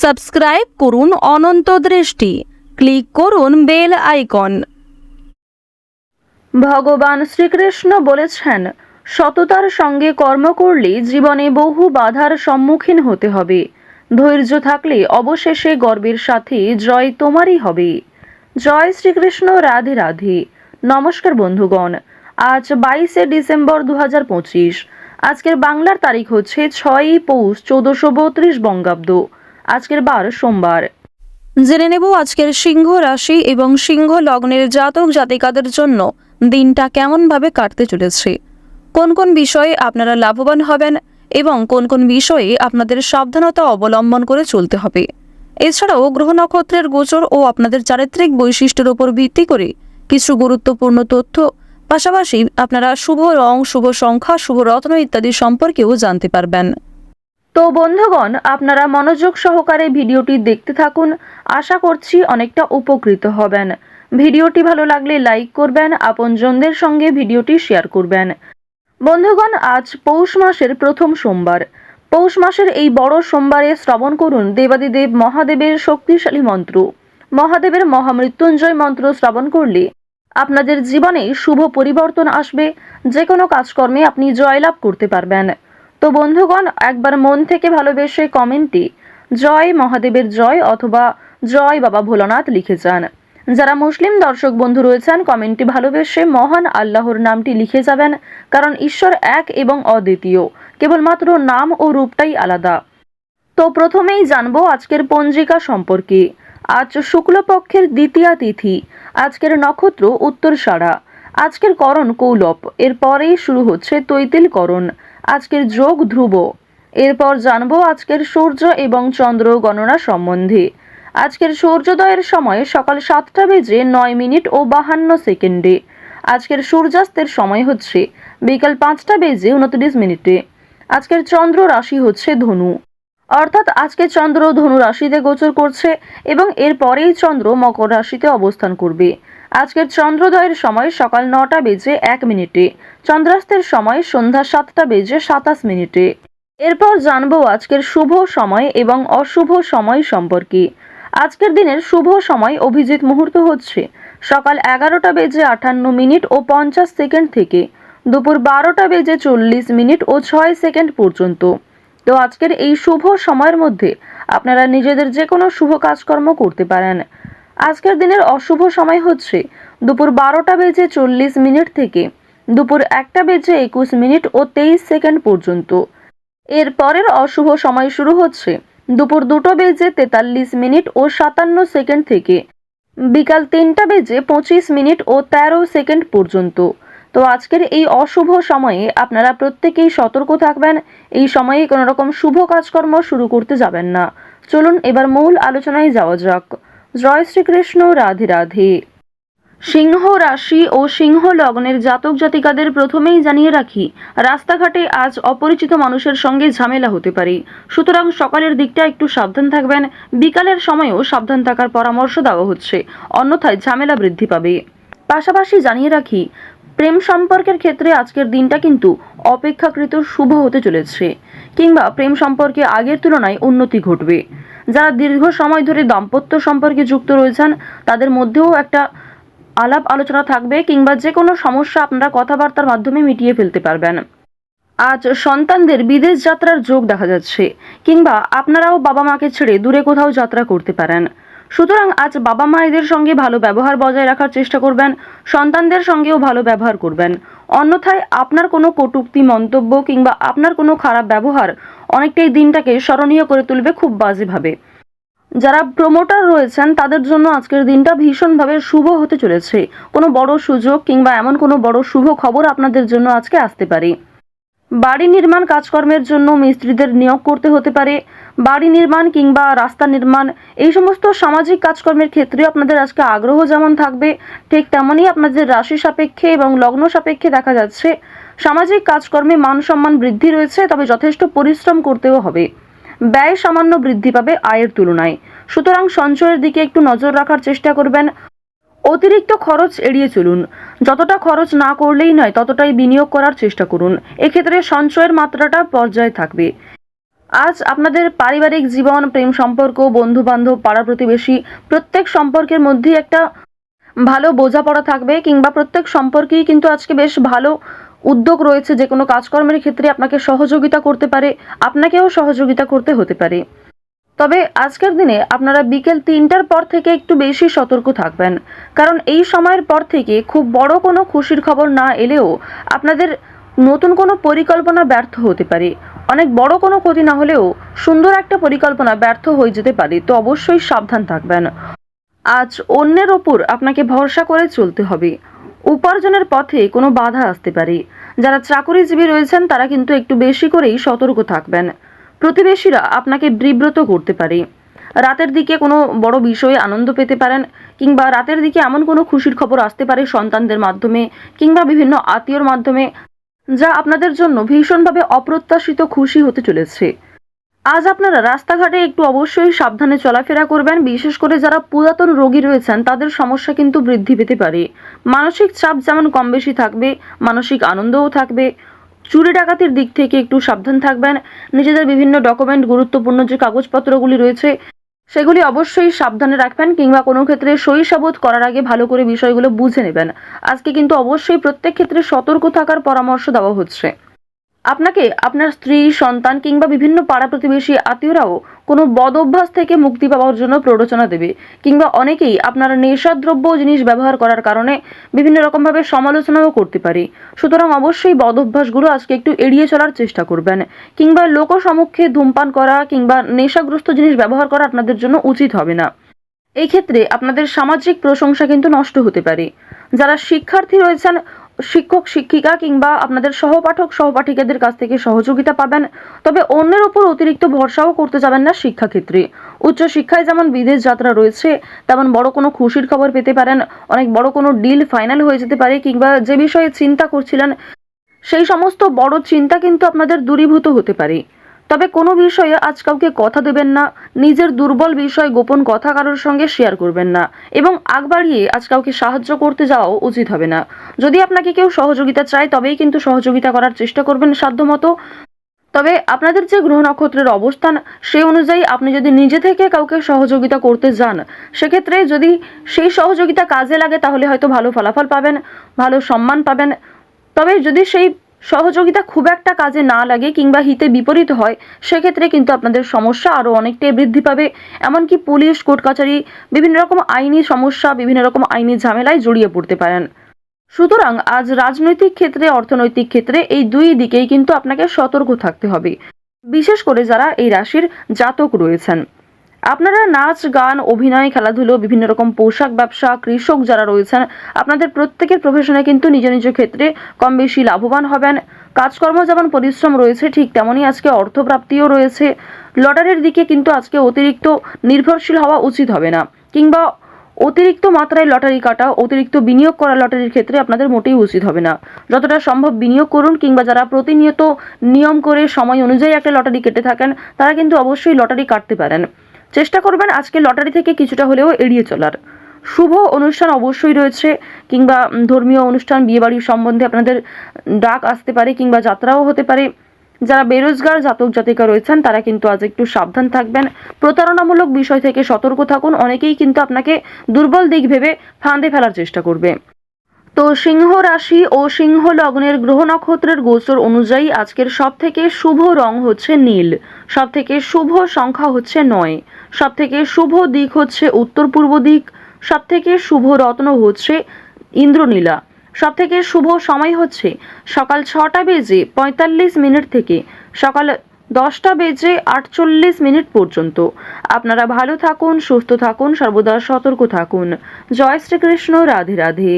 Subscribe করুন অনন্ত দৃষ্টি, click করুন বেল আইকন। ভগবান শ্রীকৃষ্ণ বলেছেন, সততার সঙ্গে কর্ম করলে জীবনে বহু বাধার সম্মুখীন হতে হবে। ধৈর্য থাকলে অবশেষে গর্বের সাথে জয় তোমারই হবে। জয় শ্রীকৃষ্ণ। রাধে রাধে। নমস্কার বন্ধুগণ, আজ 22শে ডিসেম্বর 2025। আজকের বাংলার তারিখ হচ্ছে 6ই পৌষ 1432 বঙ্গাব্দ। আজকের বার সোমবার। জেনে নেব আজকের সিংহ রাশি এবং সিংহ লগ্নের জাতক জাতিকাদের জন্য দিনটা কেমনভাবে কাটতে চলেছে, কোন কোন বিষয়ে আপনারা লাভবান হবেন এবং কোন কোন বিষয়ে আপনাদের সাবধানতা অবলম্বন করে চলতে হবে। এছাড়াও গ্রহ নক্ষত্রের গোচর ও আপনাদের চারিত্রিক বৈশিষ্ট্যের উপর ভিত্তি করে কিছু গুরুত্বপূর্ণ তথ্য, পাশাপাশি আপনারা শুভ রং, শুভ সংখ্যা, শুভ রত্ন ইত্যাদি সম্পর্কেও জানতে পারবেন। তো বন্ধুগণ, আপনারা মনোযোগ সহকারে ভিডিওটি দেখতে থাকুন। আশা করছি অনেকটা উপকৃত হবেন। ভিডিওটি ভালো লাগলে লাইক করবেন, আপনজনদের সঙ্গে ভিডিওটি শেয়ার করবেন। বন্ধুগণ, আজ পৌষ মাসের প্রথম সোমবার। পৌষ মাসের এই বড় সোমবারে শ্রবণ করুন দেবাদিদেব মহাদেবের শক্তিশালী মন্ত্র। মহাদেবের মহামৃত্যুঞ্জয় মন্ত্র শ্রবণ করলে আপনাদের জীবনে শুভ পরিবর্তন আসবে। যে কোনো কাজকর্মে আপনি জয়লাভ করতে পারবেন। তো বন্ধুগণ, একবার মন থেকে ভালোবেসে কমেন্টে জয় মহাদেবের জয় অথবা জয় বাবা ভোলানাথ লিখে যান। যারা মুসলিম দর্শক বন্ধু রয়েছেন, কমেন্টে ভালোবেসে মহান আল্লাহর নামটি লিখে যাবেন, কারণ ঈশ্বর এক এবং অদ্বিতীয়, কেবলমাত্র নাম ও রূপটাই আলাদা। তো প্রথমেই জানবো আজকের পঞ্জিকা সম্পর্কে। আজ শুক্লপক্ষের দ্বিতীয়া তিথি। আজকের নক্ষত্র উত্তরসারা। আজকের করণ কৌলব। এরপরেই শুরু হচ্ছে তৈতিল করণ। আজকের যোগ ধ্রুব। এরপর জানবো আজকের সূর্য এবং চন্দ্র গণনা সম্বন্ধে। আজকের সূর্যোদয়ের সময় সকাল 7:09 ও 52 সেকেন্ডে। আজকের সূর্যাস্তের সময় হচ্ছে বিকাল 5:29। আজকের চন্দ্র রাশি হচ্ছে ধনু, অর্থাৎ আজকে চন্দ্র ধনু রাশিতে গোচর করছে এবং এরপরেই চন্দ্র মকর রাশিতে অবস্থান করবে। আজকের চন্দ্রোদয়ের সময় সকাল 9:01। চন্দ্রাস্তের সময় সন্ধ্যা 7:27। এরপর জানবো আজকের শুভ সময় এবং অশুভ সময় সম্পর্কে। আজকের দিনের শুভ সময় অভিজিৎ মুহূর্ত হচ্ছে সকাল 11:58 ও 50 সেকেন্ড থেকে দুপুর 12:40 ও 6 সেকেন্ড পর্যন্ত। তো আজকের এই শুভ সময়ের মধ্যে আপনারা নিজেদের যে কোনো শুভ কাজকর্ম করতে পারেন। আজকের দিনের অশুভ সময় হচ্ছে দুপুর 12:40 থেকে দুপুর 1:21 ও 23 সেকেন্ড পর্যন্ত। এর পরের অশুভ সময় শুরু হচ্ছে দুপুর 2:43 ও 57 সেকেন্ড থেকে বিকাল 3:25 ও 13 সেকেন্ড পর্যন্ত। তো আজকের এই অশুভ সময়ে আপনারা প্রত্যেকেই সতর্ক থাকবেন। এই সময়ে কোনো রকম শুভ কাজকর্ম শুরু করতে যাবেন না। চলুন এবার মূল আলোচনায় যাওয়া যাক। জয় শ্রীকৃষ্ণ। রাধে রাধে। সিংহ রাশি ও সিংহ লগ্নের জাতক জাতিকাদের প্রথমেই জানিয়ে রাখি, রাস্তাঘাটে আজ অপরিচিত মানুষের সঙ্গে ঝামেলা হতে পারে। সুতরাং সকালের দিকটা একটু সাবধান থাকবেন। বিকালের সময়ও সাবধান থাকার পরামর্শ দেওয়া হচ্ছে, অন্যথায় ঝামেলা বৃদ্ধি পাবে। পাশাপাশি জানিয়ে রাখি, প্রেম সম্পর্কের ক্ষেত্রে আজকের দিনটা কিন্তু অপেক্ষাকৃত শুভ হতে চলেছে, কিংবা প্রেম সম্পর্কে আগের তুলনায় উন্নতি ঘটবে। যারা দীর্ঘ সময় ধরে দাম্পত্য সম্পর্কে যুক্ত রয়েছেন, তাদের মধ্যেও একটা আলাপ আলোচনা থাকবে, কিংবা যে কোনো সমস্যা আপনারা কথাবার্তার মাধ্যমে মিটিয়ে ফেলতে পারবেন। আজ সন্তানদের বিদেশ যাত্রার যোগ দেখা যাচ্ছে, কিংবা আপনারাও বাবা মাকে ছেড়ে দূরে কোথাও যাত্রা করতে পারেন। সুতরাং আজ বাবা মায়েদের সঙ্গে ভালো ব্যবহার বজায় রাখার চেষ্টা করবেন, সন্তানদের সঙ্গেও ভালো ব্যবহার করবেন। অন্যথায় আপনার কোনো কটূক্তি মন্তব্য কিংবা আপনার কোনো খারাপ ব্যবহার অনেকটাই দিনটাকে স্মরণীয় করে তুলবে খুব বাজেভাবে। যারা প্রমোটার রয়েছেন তাদের জন্য আজকের দিনটা ভীষণভাবে শুভ হতে চলেছে। কোনো বড় সুযোগ কিংবা এমন কোনো বড় শুভ খবর আপনাদের জন্য আজকে আসতে পারে। বাড়ি নির্মাণ কাজকর্মের জন্য মিস্ত্রিদের নিয়োগ করতে হতে পারে। বাড়ি নির্মাণ কিংবা রাস্তা নির্মাণ, এই সমস্ত সামাজিক কাজকর্মের ক্ষেত্রে আপনাদের আজকে আগ্রহ যেমন থাকবে, ঠিক তেমনই আপনাদের রাশি সাপেক্ষে এবং লগ্ন সাপেক্ষে দেখা যাচ্ছে সামাজিক কাজকর্মে মান সম্মান বৃদ্ধি রয়েছে, তবে যথেষ্ট পরিশ্রম করতেও হবে। ব্যয় সামান্য বৃদ্ধি পাবে আয়ের তুলনায়। সুতরাং সঞ্চয়ের দিকে একটু নজর রাখার চেষ্টা করবেন। অতিরিক্ত খরচ এড়িয়ে চলুন। যতটা খরচ না করলেই নয়, ততটাই বিনিয়োগ করার চেষ্টা করুন। এক্ষেত্রে সঞ্চয়ের মাত্রাটা পর্যায়ে থাকবে। আজ আপনাদের পারিবারিক জীবন, প্রেম সম্পর্ক, বন্ধু বান্ধব, পাড়া প্রতিবেশী প্রত্যেক সম্পর্কের মধ্যেই একটা ভালো বোঝাপড়া থাকবে, কিংবা প্রত্যেক সম্পর্কেই কিন্তু আজকে বেশ ভালো উদ্যোগ রয়েছে। যে কোনো কাজকর্মের ক্ষেত্রে আপনাকে সহযোগিতা করতে পারে, আপনাকেও সহযোগিতা করতে হতে পারে। তবে আজকের দিনে আপনারা বিকেল 3টার পর থেকে একটু বেশি সতর্ক থাকবেন, কারণ এই সময়ের পর থেকে খুব বড় কোনো খুশির খবর না এলেও আপনাদের নতুন কোনো পরিকল্পনা ব্যর্থ হতে পারে। অনেক বড় কোনো ক্ষতি না হলেও সুন্দর একটা পরিকল্পনা ব্যর্থ হয়ে যেতে পারে, তো অবশ্যই সাবধান থাকবেন। আজ অন্যের ওপর আপনাকে ভরসা করে চলতে হবে। উপার্জনের পথে কোনো বাধা আসতে পারে। যারা চাকরিজীবী রয়েছেন তারা কিন্তু একটু বেশি করেই সতর্ক থাকবেন। প্রতিবেশীরা আপনাকে বিব্রত করতে পারে। রাতের দিকে কোনো বড় বিষয়ে আনন্দ পেতে পারেন, কিংবা রাতের দিকে এমন কোনো খুশির খবর আসতে পারে সন্তানদের মাধ্যমে কিংবা বিভিন্ন আত্মীয়র মাধ্যমে, যা আপনাদের জন্য ভীষণভাবে অপ্রত্যাশিত খুশি হতে চলেছে। আজ আপনারা রাস্তাঘাটে একটু অবশ্যই সাবধানে চলাফেরা করবেন। বিশেষ করে যারা পুরাতন রোগী রয়েছেন তাদের সমস্যা কিন্তু বৃদ্ধি পেতে পারে। মানসিক চাপ যেমন কম বেশি থাকবে, মানসিক আনন্দও থাকবে। চুরি ডাকাতির দিক থেকে একটু সাবধান থাকবেন। নিজেদের বিভিন্ন ডকুমেন্ট, গুরুত্বপূর্ণ যে কাগজপত্রগুলি রয়েছে সেগুলি অবশ্যই সাবধানে রাখবেন, কিংবা কোনো ক্ষেত্রে সই সাবুত করার আগে ভালো করে বিষয়গুলো বুঝে নেবেন। আজকে কিন্তু অবশ্যই প্রত্যেক ক্ষেত্রে সতর্ক থাকার পরামর্শ দেওয়া হচ্ছে। আপনাকে আপনার স্ত্রী, সন্তান কিংবা বিভিন্ন পাড়া প্রতিবেশী আত্মীয়রাও কোনো বদ অভ্যাস থেকে মুক্তি পাওয়ার জন্য প্ররোচনা দেবে, কিংবা অনেকেই আপনার নেশাদ্রব্য জিনিস ব্যবহার করার কারণে বিভিন্ন রকমভাবে সমালোচনাও করতে পারে। সুতরাং অবশ্যই বদ অভ্যাসগুলো আজকে একটু এড়িয়ে চলার চেষ্টা করবেন, কিংবা লোক সম্মুখে ধূমপান করা কিংবা নেশাগ্রস্ত জিনিস ব্যবহার করা আপনাদের জন্য উচিত হবে না। এই ক্ষেত্রে আপনাদের সামাজিক প্রশংসা কিন্তু নষ্ট হতে পারে। যারা শিক্ষার্থী রয়েছেন, শিক্ষক শিক্ষিকা কিংবা আপনাদের সহপাঠক সহপাঠিকাদের কাছ থেকে সহযোগিতা পাবেন। তবে অন্যের উপর অতিরিক্ত ভরসাও করতে যাবেন না শিক্ষাক্ষেত্রে। উচ্চশিক্ষায় যেমন বিদেশ যাত্রা রয়েছে, তেমন বড় কোনো খুশির খবর পেতে পারেন। অনেক বড় কোনো ডিল ফাইনাল হয়ে যেতে পারে, কিংবা যে বিষয়ে চিন্তা করছিলেন সেই সমস্ত বড় চিন্তা কিন্তু আপনাদের দূরীভূত হতে পারে। তবে কোনো বিষয়ে আজ কাউকে কথা দেবেন না, নিজের দুর্বল বিষয়, গোপন কথা কারোর সঙ্গে শেয়ার করবেন না, এবং আগ বাড়িয়ে আজ কাউকে সাহায্য করতে যাওয়াও উচিত হবে না। যদি আপনাকে কেউ সহযোগিতা চায় তবেই কিন্তু সহযোগিতা করার চেষ্টা করবেন সাধ্যমতো। তবে আপনাদের যে গ্রহ নক্ষত্রের অবস্থান সেই অনুযায়ী আপনি যদি নিজে থেকে কাউকে সহযোগিতা করতে যান, সেক্ষেত্রে যদি সেই সহযোগিতা কাজে লাগে তাহলে হয়তো ভালো ফলাফল পাবেন, ভালো সম্মান পাবেন। তবে যদি সেই সহযোগিতা খুব একটা কাজে না লাগে কিংবা হিতে বিপরীত হয়, সেক্ষেত্রে কিন্তু আপনাদের সমস্যা আরও অনেকটাই বৃদ্ধি পাবে। এমনকি পুলিশ, কোর্ট কাছারি, বিভিন্ন রকম আইনি সমস্যা, বিভিন্ন রকম আইনি ঝামেলায় জড়িয়ে পড়তে পারেন। সুতরাং আজ রাজনৈতিক ক্ষেত্রে, অর্থনৈতিক ক্ষেত্রে এই দুই দিকেই কিন্তু আপনাকে সতর্ক থাকতে হবে, বিশেষ করে যারা এই রাশির জাতক রয়েছেন। আপনারা নাচ, গান, অভিনয়, খেলাধুলো, বিভিন্ন রকম পোশাক ব্যবসা, কৃষক যারা রয়েছেন, আপনাদের প্রত্যেকের প্রফেশনে কিন্তু নিজ নিজ ক্ষেত্রে কম বেশি লাভবান হবেন। কাজকর্ম যেমন পরিশ্রম রয়েছে, ঠিক তেমনই আজকে অর্থপ্রাপ্তিও রয়েছে। লটারির দিকে কিন্তু আজকে অতিরিক্ত নির্ভরশীল হওয়া উচিত হবে না, কিংবা অতিরিক্ত মাত্রায় লটারি কাটা, অতিরিক্ত বিনিয়োগ করা লটারির ক্ষেত্রে আপনাদের মোটেই উচিত হবে না। যতটা সম্ভব বিনিয়োগ করুন, কিংবা যারা প্রতিনিয়ত নিয়ম করে সময় অনুযায়ী একটা লটারি কেটে থাকেন তারা কিন্তু অবশ্যই লটারি কাটতে পারেন। চেষ্টা করবেন আজকে লটারি থেকে কিছুটা হলেও এড়িয়ে চলার। শুভ অনুষ্ঠান অবশ্যই রয়েছে, কিংবা ধর্মীয় অনুষ্ঠান, বিয়েবাড়ির সম্বন্ধে আপনাদের ডাক আসতে পারে, কিংবা যাত্রাও হতে পারে। যারা বেরোজগার জাতক জাতিকা রয়েছেন তারা কিন্তু আজ একটু সাবধান থাকবেন। প্রতারণামূলক বিষয় থেকে সতর্ক থাকুন। অনেকেই কিন্তু আপনাকে দুর্বল দিক ভেবে ফাঁদে ফেলার চেষ্টা করবে। তো সিংহ রাশি ও সিংহ লগ্নের গ্রহ নক্ষত্রের গোচর অনুযায়ী আজকের সব থেকে শুভ রং হচ্ছে নীল, সব থেকে শুভ সংখ্যা হচ্ছে 9, সব থেকে শুভ দিক হচ্ছে উত্তর পূর্ব দিক, সব থেকে শুভ রত্ন হচ্ছে ইন্দ্রনীলা, সব থেকে শুভ সময় হচ্ছে সকাল 6টা বেজে 45 মিনিট থেকে সকাল 10টা বেজে 48 মিনিট পর্যন্ত। আপনারা ভালো থাকুন, সুস্থ থাকুন, সর্বদা সতর্ক থাকুন। জয় শ্রীকৃষ্ণ, রাধে রাধে।